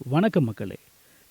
வணக்கம் மக்களே.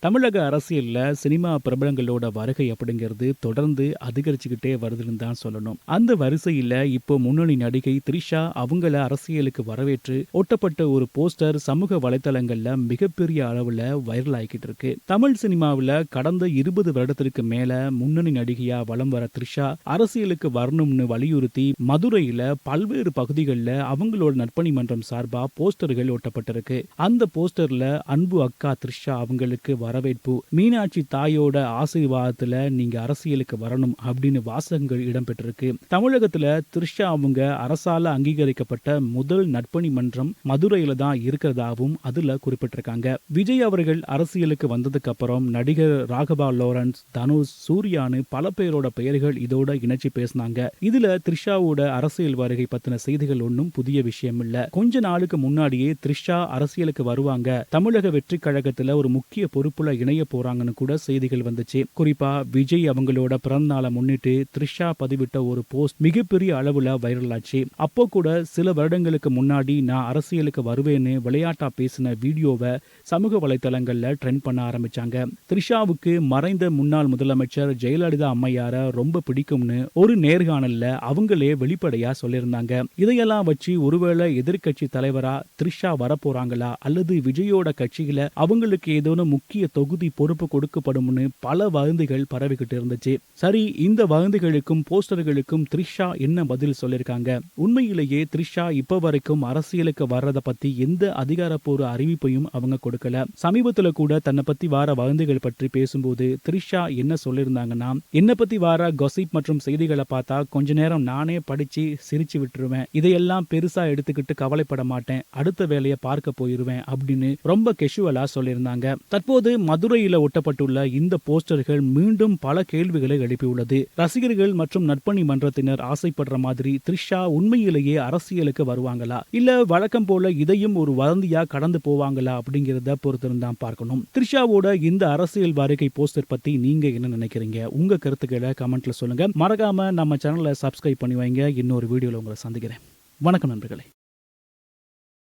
தமிழக அரசியல்ல சினிமா பிரபலங்களோட வருகை அப்படிங்கிறது தொடர்ந்து அதிகரிச்சுக்கிட்டே வருதுன்னு தான் சொல்லணும். அந்த வரிசையில இப்போ முன்னணி நடிகை த்ரிஷா அவங்கள அரசியலுக்கு வரவேற்று ஒட்டப்பட்ட ஒரு போஸ்டர் சமூக வலைதளங்கள்ல மிகப்பெரிய அளவுல வைரல் ஆகிக்கிட்டு இருக்கு. தமிழ் சினிமாவில் கடந்த 20 வருடத்திற்கு மேல முன்னணி நடிகையா வலம் வர த்ரிஷா அரசியலுக்கு வரணும்னு வலியுறுத்தி மதுரையில பல்வேறு பகுதிகளில் அவங்களோட நற்பணி மன்றம் சார்பா போஸ்டர்கள் ஒட்டப்பட்டிருக்கு. அந்த போஸ்டர்ல அன்பு அக்கா த்ரிஷா அவங்களுக்கு வரவேற்பு, மீனாட்சி தாயோட ஆசீர்வாதத்துல நீங்க அரசியலுக்கு வரணும் அப்படின்னு வாசகங்கள் இடம்பெற்றிருக்கு. தமிழகத்துல த்ரிஷா அவங்க அரசால அங்கீகரிக்கப்பட்ட முதல் நற்பணி மன்றம் மதுரையில தான் இருக்கிறதாவும் அதுல குறிப்பிட்டிருக்காங்க. விஜய் அவர்கள் அரசியலுக்கு வந்ததுக்கு அப்புறம் நடிகர் ராகவா லாரன்ஸ், தனுஷ், சூர்யானு பல பேரோட பெயர்கள் இதோட இணைச்சு பேசினாங்க. இதுல த்ரிஷாவோட அரசியல் வருகை பத்தின செய்திகள் ஒன்றும் புதிய விஷயம் இல்ல. கொஞ்ச நாளுக்கு முன்னாடியே த்ரிஷா அரசியலுக்கு வருவாங்க, தமிழக வெற்றி கழகத்துல ஒரு முக்கிய பொறுப்புல இணைய போறாங்கன்னு கூட செய்திகள் வந்துச்சு. குறிப்பா விஜய் அவங்களோட பிறந்த நாளை முன்னிட்டு த்ரிஷா பதிவிட்ட ஒரு போஸ்ட் மிகப்பெரிய அளவுல வைரல் ஆச்சு. அப்போ கூட சில வருடங்களுக்கு முன்னாடி நான் அரசியலுக்கு வருவேன்னு விளையாட்டா பேசின வீடியோவை சமூக வலைதளங்கள்ல ட்ரெண்ட் பண்ண ஆரம்பிச்சாங்க. த்ரிஷாவுக்கு மறைந்த முன்னாள் முதலமைச்சர் ஜெயலலிதா அம்மையார ரொம்ப பிடிக்கும்னு ஒரு நேர்காணல்ல அவங்களே வெளிப்படையா சொல்லியிருந்தாங்க. இதையெல்லாம் வச்சு ஒருவேளை எதிர்கட்சி தலைவரா த்ரிஷா வரப்போறாங்களா அல்லது விஜயோட கட்சியில அவங்களுக்கு ஏதோ முக்கிய தொகுதி பொறுப்பு கொடுக்கப்படும்னு பல வதந்திகள் பரவிக்கிட்டு இருந்துச்சு. சரி, இந்த வதந்திகளுக்கும் போஸ்டர்களுக்கும் த்ரிஷா என்ன பதில் சொல்லிருக்காங்க? உண்மையிலேயே த்ரிஷா இப்ப வரைக்கும் அரசியலுக்கு வர்றத பத்தி எந்த அதிகாரப்பூர்வ அறிவிப்பையும் அவங்க கொடுக்கல. சமீபத்துல கூட தன்னை பத்தி வார வதந்திகள் பற்றி பேசும்போது த்ரிஷா என்ன சொல்லிருந்தாங்கன்னா, என்ன பத்தி வார காசிப் மற்றும் செய்திகளை பார்த்தா கொஞ்ச நேரம் நானே படிச்சு சிரிச்சு விட்டுருவேன், இதையெல்லாம் பெருசா எடுத்துக்கிட்டு கவலைப்பட மாட்டேன், அடுத்த வேலையை பார்க்க போயிருவேன் அப்படின்னு ரொம்ப கெஷுவலா சொல்லியிருந்தாங்க. தற்போது மதுரையில ஒட்டப்பட்டுள்ள இந்த போஸ்டர்கள் மீண்டும் பல கேள்விகளை எழுப்பியுள்ளது. ரசிகர்கள் மற்றும் நற்பணி மன்றத்தினர் ஆசைப்படுற மாதிரி த்ரிஷா உண்மையிலேயே அரசியலுக்கு வருவாங்களா, இல்ல வழக்கம் போல இதையும் ஒரு வதந்தியா கடந்து போவாங்களா அப்படிங்கிறத பொறுத்திருந்தான் பார்க்கணும். த்ரிஷாவோட இந்த அரசியல் வருகை போஸ்டர் பத்தி நீங்க என்ன நினைக்கிறீங்க? உங்க கருத்துக்களை கமெண்ட்ல சொல்லுங்க. மறக்காம நம்ம சேனலை சப்ஸ்கிரைப் பண்ணி வைங்க. இன்னொரு வீடியோல உங்களை சந்திக்கிறேன். வணக்கம் நண்பர்களே.